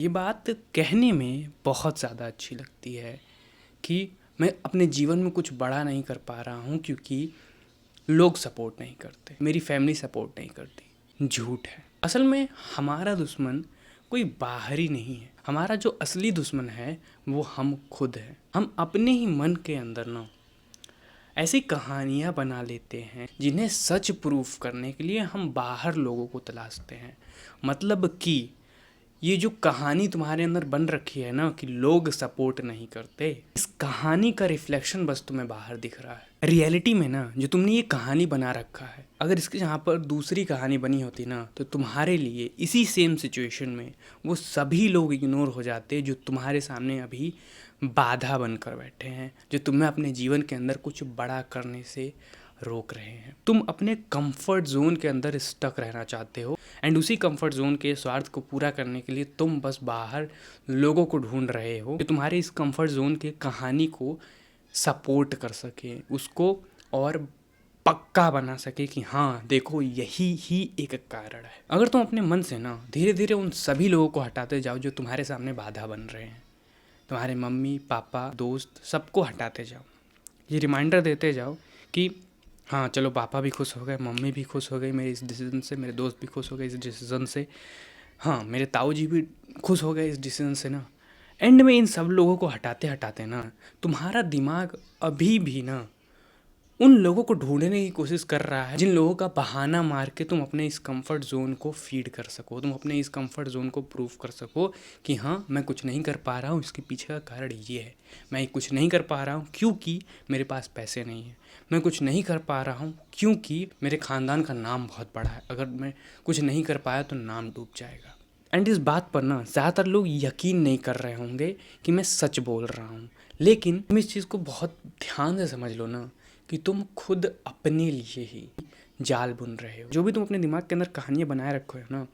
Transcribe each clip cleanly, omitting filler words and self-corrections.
ये बात कहने में बहुत ज़्यादा अच्छी लगती है कि मैं अपने जीवन में कुछ बड़ा नहीं कर पा रहा हूँ क्योंकि लोग सपोर्ट नहीं करते, मेरी फैमिली सपोर्ट नहीं करती। झूठ है। असल में हमारा दुश्मन कोई बाहरी नहीं है, हमारा जो असली दुश्मन है वो हम खुद हैं। हम अपने ही मन के अंदर ना ऐसी कहानियाँ बना लेते हैं जिन्हें सच प्रूफ करने के लिए हम बाहर लोगों को तलाशते हैं। मतलब कि ये जो कहानी तुम्हारे अंदर बन रखी है ना कि लोग सपोर्ट नहीं करते, इस कहानी का रिफ्लेक्शन बस तुम्हें बाहर दिख रहा है। रियलिटी में ना जो तुमने ये कहानी बना रखा है, अगर इसके जहाँ पर दूसरी कहानी बनी होती ना तो तुम्हारे लिए इसी सेम सिचुएशन में वो सभी लोग इग्नोर हो जाते जो तुम्हारे सामने अभी बाधा बनकर बैठे हैं, जो तुम्हें अपने जीवन के अंदर कुछ बड़ा करने से रोक रहे हैं। तुम अपने कंफर्ट जोन के अंदर स्टक रहना चाहते हो एंड उसी कंफर्ट जोन के स्वार्थ को पूरा करने के लिए तुम बस बाहर लोगों को ढूंढ रहे हो जो तुम्हारे इस कंफर्ट जोन के कहानी को सपोर्ट कर सके, उसको और पक्का बना सके कि हाँ देखो यही ही एक कारण है। अगर तुम अपने मन से ना धीरे धीरे उन सभी लोगों को हटाते जाओ जो तुम्हारे सामने बाधा बन रहे हैं, तुम्हारे मम्मी पापा दोस्त सबको हटाते जाओ, ये रिमाइंडर देते जाओ कि हाँ चलो पापा भी खुश हो गए, मम्मी भी खुश हो गई मेरे इस डिसीज़न से, मेरे दोस्त भी खुश हो गए इस डिसीज़न से, हाँ मेरे ताऊ जी भी खुश हो गए इस डिसीज़न से ना। एंड में इन सब लोगों को हटाते हटाते ना तुम्हारा दिमाग अभी भी ना उन लोगों को ढूंढने की कोशिश कर रहा है जिन लोगों का बहाना मार के तुम अपने इस कंफर्ट जोन को फीड कर सको, तुम अपने इस कंफर्ट जोन को प्रूव कर सको कि हाँ मैं कुछ नहीं कर पा रहा हूँ, इसके पीछे का कारण ये है। मैं कुछ नहीं कर पा रहा हूँ क्योंकि मेरे पास पैसे नहीं है, मैं कुछ नहीं कर पा रहा हूँ क्योंकि मेरे ख़ानदान का नाम बहुत बड़ा है, अगर मैं कुछ नहीं कर पाया तो नाम डूब जाएगा। एंड इस बात पर ना ज़्यादातर लोग यकीन नहीं कर रहे होंगे कि मैं सच बोल रहा हूँ, लेकिन तुम इस चीज़ को बहुत ध्यान से समझ लो ना कि तुम खुद अपने लिए ही जाल बुन रहे हो। जो भी तुम अपने दिमाग के अंदर कहानियाँ बनाए रखो है ना,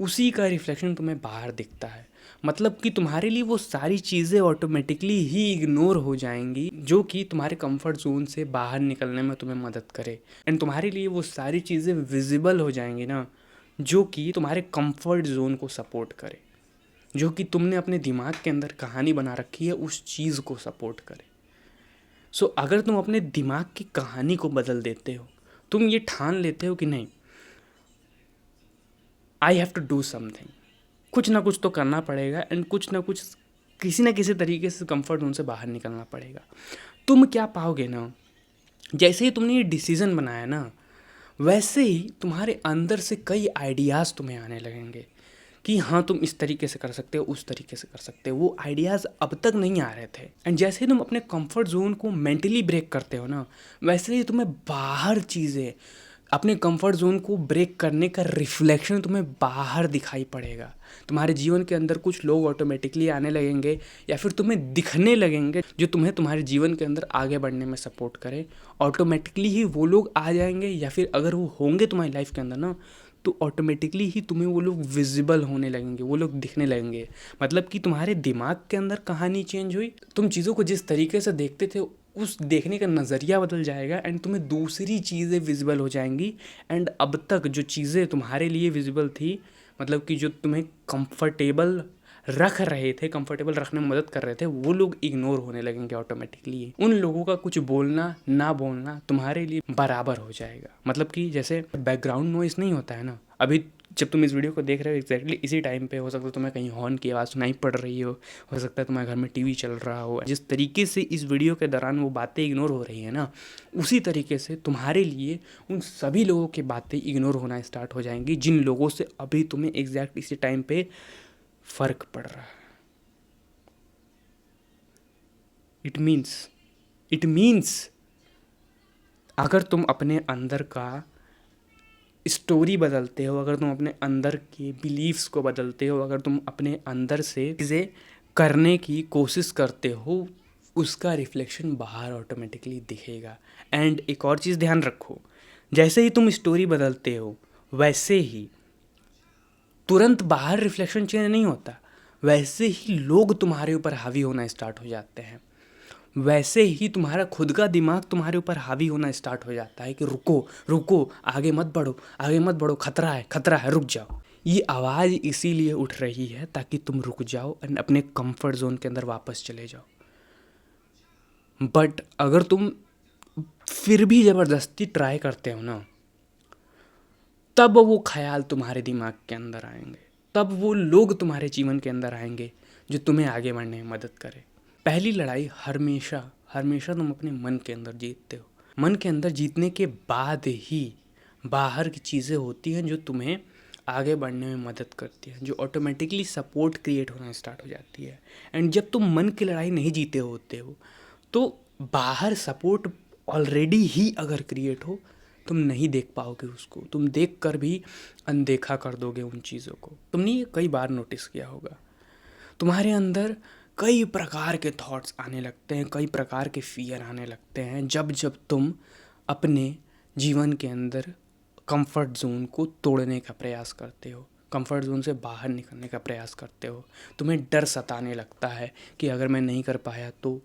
उसी का रिफ्लेक्शन तुम्हें बाहर दिखता है। मतलब कि तुम्हारे लिए वो सारी चीज़ें ऑटोमेटिकली ही इग्नोर हो जाएंगी जो कि तुम्हारे कंफर्ट जोन से बाहर निकलने में तुम्हें मदद करे। एंड तुम्हारे लिए वो सारी चीज़ें विजिबल हो जाएंगी ना जो कि तुम्हारे कंफर्ट जोन को सपोर्ट करे, जो कि तुमने अपने दिमाग के अंदर कहानी बना रखी है उस चीज़ को सपोर्ट करे। सो अगर तुम अपने दिमाग की कहानी को बदल देते हो, तुम ये ठान लेते हो कि नहीं I have to do something, कुछ ना कुछ तो करना पड़ेगा एंड कुछ ना कुछ किसी ना किसी तरीके से कंफर्ट जोन से बाहर निकलना पड़ेगा, तुम क्या पाओगे ना, जैसे ही तुमने ये डिसीज़न बनाया ना वैसे ही तुम्हारे अंदर से कई आइडियाज़ तुम्हें आने लगेंगे कि हाँ तुम इस तरीके से कर सकते हो, उस तरीके से कर सकते हो। वो आइडियाज़ अब तक नहीं आ रहे थे एंड जैसे ही तुम अपने कंफर्ट जोन को मेंटली ब्रेक करते हो ना वैसे ही तुम्हें बाहर चीज़ें अपने कंफर्ट जोन को ब्रेक करने का रिफ्लेक्शन तुम्हें बाहर दिखाई पड़ेगा। तुम्हारे जीवन के अंदर कुछ लोग ऑटोमेटिकली आने लगेंगे या फिर तुम्हें दिखने लगेंगे जो तुम्हें तुम्हारे जीवन के अंदर आगे बढ़ने में सपोर्ट करें। ऑटोमेटिकली ही वो लोग आ जाएंगे या फिर अगर वो होंगे तुम्हारी लाइफ के अंदर ना तो ऑटोमेटिकली ही तुम्हें वो लोग विजिबल होने लगेंगे, वो लोग दिखने लगेंगे। मतलब कि तुम्हारे दिमाग के अंदर कहानी चेंज हुई, तुम चीज़ों को जिस तरीके से देखते थे उस देखने का नज़रिया बदल जाएगा एंड तुम्हें दूसरी चीज़ें विजिबल हो जाएंगी। एंड अब तक जो चीज़ें तुम्हारे लिए विजिबल थी, मतलब कि जो तुम्हें कंफर्टेबल रख रहे थे, कंफर्टेबल रखने में मदद कर रहे थे, वो लोग इग्नोर होने लगेंगे ऑटोमेटिकली। उन लोगों का कुछ बोलना ना बोलना तुम्हारे लिए बराबर हो जाएगा। मतलब कि जैसे बैकग्राउंड नॉइस नहीं होता है ना, अभी जब तुम इस वीडियो को देख रहे हो एग्जैक्टली इसी टाइम पे हो सकता है तुम्हें कहीं हॉर्न की आवाज़ सुनाई पड़ रही हो सकता है तुम्हारे घर में टीवी चल रहा हो। जिस तरीके से इस वीडियो के दौरान वो बातें इग्नोर हो रही है ना, उसी तरीके से तुम्हारे लिए उन सभी लोगों की बातें इग्नोर होना स्टार्ट हो जाएंगी जिन लोगों से अभी तुम्हें एग्जैक्ट इसी टाइम पे फ़र्क पड़ रहा है। इट मीन्स अगर तुम अपने अंदर का स्टोरी बदलते हो, अगर तुम अपने अंदर के बिलीव्स को बदलते हो, अगर तुम अपने अंदर से चीज़ें करने की कोशिश करते हो, उसका रिफ्लेक्शन बाहर ऑटोमेटिकली दिखेगा। एंड एक और चीज़ ध्यान रखो, जैसे ही तुम स्टोरी बदलते हो वैसे ही तुरंत बाहर रिफ्लेक्शन चेंज नहीं होता, वैसे ही लोग तुम्हारे ऊपर हावी होना स्टार्ट हो जाते हैं, वैसे ही तुम्हारा खुद का दिमाग तुम्हारे ऊपर हावी होना स्टार्ट हो जाता है कि रुको रुको, आगे मत बढ़ो, आगे मत बढ़ो, खतरा है रुक जाओ। ये आवाज़ इसीलिए उठ रही है ताकि तुम रुक जाओ और अपने कंफर्ट जोन के अंदर वापस चले जाओ। बट अगर तुम फिर भी ज़बरदस्ती ट्राई करते हो ना, तब वो ख्याल तुम्हारे दिमाग के अंदर आएंगे, तब वो लोग तुम्हारे जीवन के अंदर आएंगे जो तुम्हें आगे बढ़ने में मदद करे। पहली लड़ाई हमेशा हमेशा तुम अपने मन के अंदर जीतते हो। मन के अंदर जीतने के बाद ही बाहर की चीज़ें होती हैं जो तुम्हें आगे बढ़ने में मदद करती है, जो ऑटोमेटिकली सपोर्ट क्रिएट होना स्टार्ट हो जाती है। एंड जब तुम मन की लड़ाई नहीं जीते होते हो तो बाहर सपोर्ट ऑलरेडी ही अगर क्रिएट हो, तुम नहीं देख पाओगे उसको, तुम देख कर भी अनदेखा कर दोगे उन चीज़ों को। तुमने ये कई बार नोटिस किया होगा, तुम्हारे अंदर कई प्रकार के थॉट्स आने लगते हैं, कई प्रकार के फियर आने लगते हैं जब जब तुम अपने जीवन के अंदर कंफर्ट जोन को तोड़ने का प्रयास करते हो, कंफर्ट जोन से बाहर निकलने का प्रयास करते हो। तुम्हें डर सताने लगता है कि अगर मैं नहीं कर पाया तो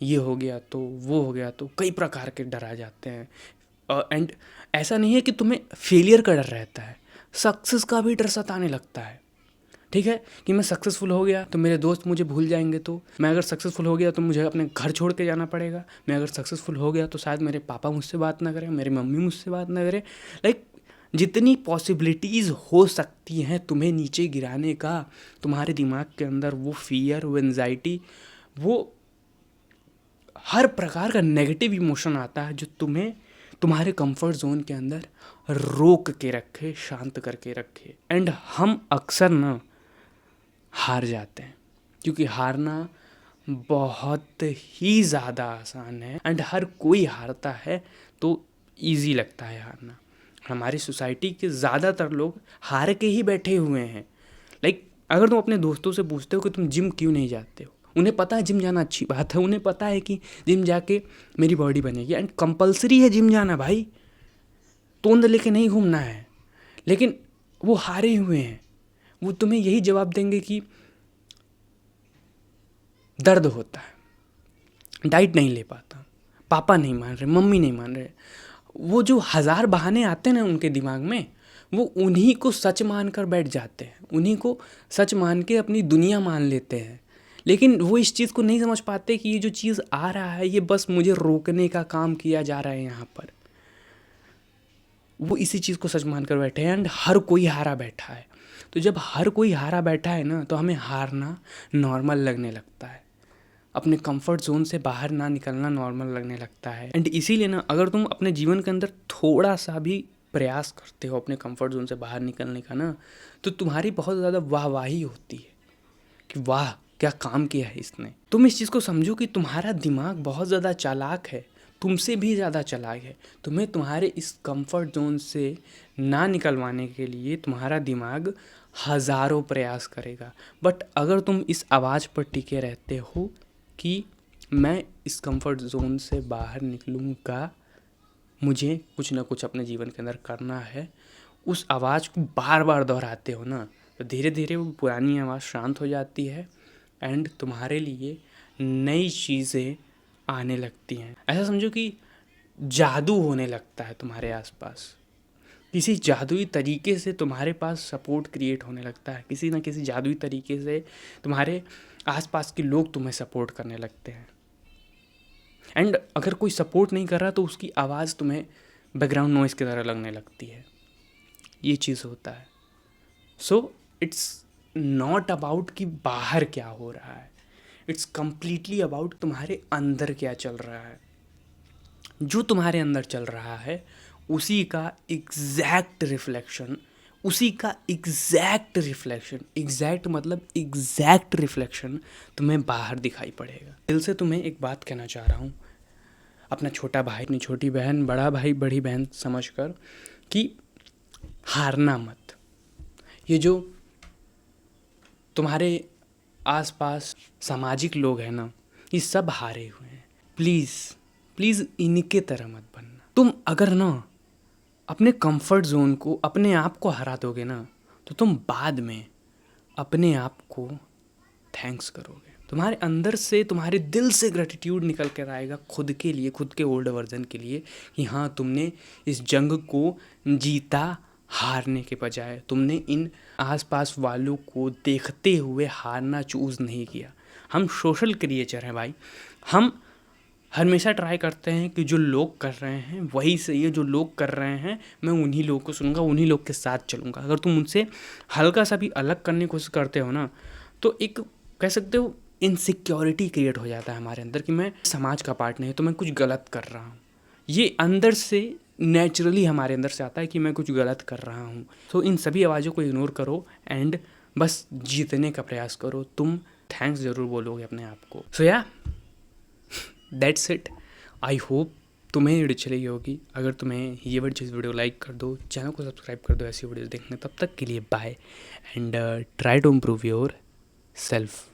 ये हो गया, तो वो हो गया, तो कई प्रकार के डर आ जाते हैं। एंड ऐसा नहीं है कि तुम्हें फेलियर का डर रहता है, सक्सेस का भी डर सताने लगता है। ठीक है कि मैं सक्सेसफुल हो गया तो मेरे दोस्त मुझे भूल जाएंगे, तो मैं अगर सक्सेसफुल हो गया तो मुझे अपने घर छोड़ के जाना पड़ेगा, मैं अगर सक्सेसफुल हो गया तो शायद मेरे पापा मुझसे बात ना करें, मेरी मम्मी मुझसे बात ना करे। लाइक जितनी पॉसिबिलिटीज़ हो सकती हैं तुम्हें नीचे गिराने का, तुम्हारे दिमाग के अंदर वो फियर, वो एंजाइटी, वो हर प्रकार का नेगेटिव इमोशन आता है जो तुम्हें तुम्हारे कंफर्ट जोन के अंदर रोक के रखे, शांत करके रखे। एंड हम अक्सर ना हार जाते हैं, क्योंकि हारना बहुत ही ज़्यादा आसान है एंड हर कोई हारता है तो इजी लगता है हारना। हमारी सोसाइटी के ज़्यादातर लोग हार के ही बैठे हुए हैं। लाइक अगर तुम अपने दोस्तों से पूछते हो कि तुम जिम क्यों नहीं जाते हो, उन्हें पता है जिम जाना अच्छी बात है, उन्हें पता है कि जिम जाके मेरी बॉडी बनेगी एंड कंपलसरी है जिम जाना भाई, तोंद लेके नहीं घूमना है। लेकिन वो हारे हुए हैं, वो तुम्हें यही जवाब देंगे कि दर्द होता है, डाइट नहीं ले पाता, पापा नहीं मान रहे, मम्मी नहीं मान रहे। वो जो हज़ार बहाने आते हैं ना उनके दिमाग में, वो उन्हीं को सच मान कर बैठ जाते हैं, उन्हीं को सच मान के अपनी दुनिया मान लेते हैं। लेकिन वो इस चीज़ को नहीं समझ पाते कि ये जो चीज़ आ रहा है ये बस मुझे रोकने का काम किया जा रहा है यहाँ पर। वो इसी चीज़ को सच मान कर बैठे हैं एंड हर कोई हारा बैठा है। तो जब हर कोई हारा बैठा है ना, तो हमें हारना नॉर्मल लगने लगता है, अपने कंफर्ट जोन से बाहर ना निकलना नॉर्मल लगने लगता है। एंड इसीलिए ना अगर तुम अपने जीवन के अंदर थोड़ा सा भी प्रयास करते हो अपने कंफर्ट जोन से बाहर निकलने का ना, तो तुम्हारी बहुत ज़्यादा वाहवाही होती है कि वाह क्या काम किया है इसने। तुम इस चीज़ को समझो कि तुम्हारा दिमाग बहुत ज़्यादा चालाक है, तुमसे भी ज़्यादा चालाक है। तुम्हें तुम्हारे इस कंफर्ट जोन से ना निकलवाने के लिए तुम्हारा दिमाग हज़ारों प्रयास करेगा। बट अगर तुम इस आवाज़ पर टिके रहते हो कि मैं इस कंफर्ट जोन से बाहर निकलूँगा, मुझे कुछ ना कुछ अपने जीवन के अंदर करना है, उस आवाज़ को बार बार दोहराते हो ना, तो धीरे धीरे वो पुरानी आवाज़ शांत हो जाती है एंड तुम्हारे लिए नई चीज़ें आने लगती हैं। ऐसा समझो कि जादू होने लगता है तुम्हारे आसपास, किसी जादुई तरीके से तुम्हारे पास सपोर्ट क्रिएट होने लगता है, किसी ना किसी जादुई तरीके से तुम्हारे आसपास के लोग तुम्हें सपोर्ट करने लगते हैं। एंड अगर कोई सपोर्ट नहीं कर रहा तो उसकी आवाज़ तुम्हें बैकग्राउंड नॉइज़ की तरह लगने लगती है। ये चीज़ होता है। सो इट्स नॉट अबाउट कि बाहर क्या हो रहा है, इट्स कम्प्लीटली अबाउट तुम्हारे अंदर क्या चल रहा है। जो तुम्हारे अंदर चल रहा है उसी का एग्जैक्ट रिफ्लेक्शन, एग्जैक्ट मतलब एग्जैक्ट रिफ्लेक्शन तुम्हें बाहर दिखाई पड़ेगा। दिल से तुम्हें एक बात कहना चाह रहा हूँ, अपना छोटा भाई, अपनी छोटी बहन, बड़ा भाई, बड़ी बहन समझकर कि हारना मत। ये जो तुम्हारे आसपास सामाजिक लोग हैं ना, ये सब हारे हुए हैं। प्लीज़ इनके तरह मत बनना। तुम अगर ना अपने कंफर्ट जोन को, अपने आप को हरा दोगे ना, तो तुम बाद में अपने आप को थैंक्स करोगे। तुम्हारे अंदर से, तुम्हारे दिल से ग्रेटिट्यूड निकल कर आएगा खुद के लिए, खुद के ओल्ड वर्जन के लिए कि हाँ तुमने इस जंग को जीता, हारने के बजाय तुमने इन आसपास वालों को देखते हुए हारना चूज़ नहीं किया। हम सोशल क्रिएचर हैं भाई। हम हमेशा ट्राई करते हैं कि जो लोग कर रहे हैं वही सही है, जो लोग कर रहे हैं मैं उन्हीं लोगों को सुनूंगा, उन्हीं लोग के साथ चलूँगा। अगर तुम उनसे हल्का सा भी अलग करने की कोशिश करते हो ना, तो एक कह सकते हो इनसिक्योरिटी क्रिएट हो जाता है हमारे अंदर कि मैं समाज का पार्ट नहीं, तो मैं कुछ गलत कर रहा हूँ। ये अंदर से नेचुरली हमारे अंदर से आता है कि मैं कुछ गलत कर रहा हूँ। तो इन सभी आवाज़ों को इग्नोर करो एंड बस जीतने का प्रयास करो। तुम थैंक्स ज़रूर बोलोगे अपने आप को। सो या दैट्स इट। आई होप तुम्हें वीडियो चली होगी। अगर तुम्हें ये वाली चीज़ वीडियो लाइक कर दो, चैनल को सब्सक्राइब कर दो ऐसी वीडियोस देखने। तब तक के लिए bye and try to improve your self.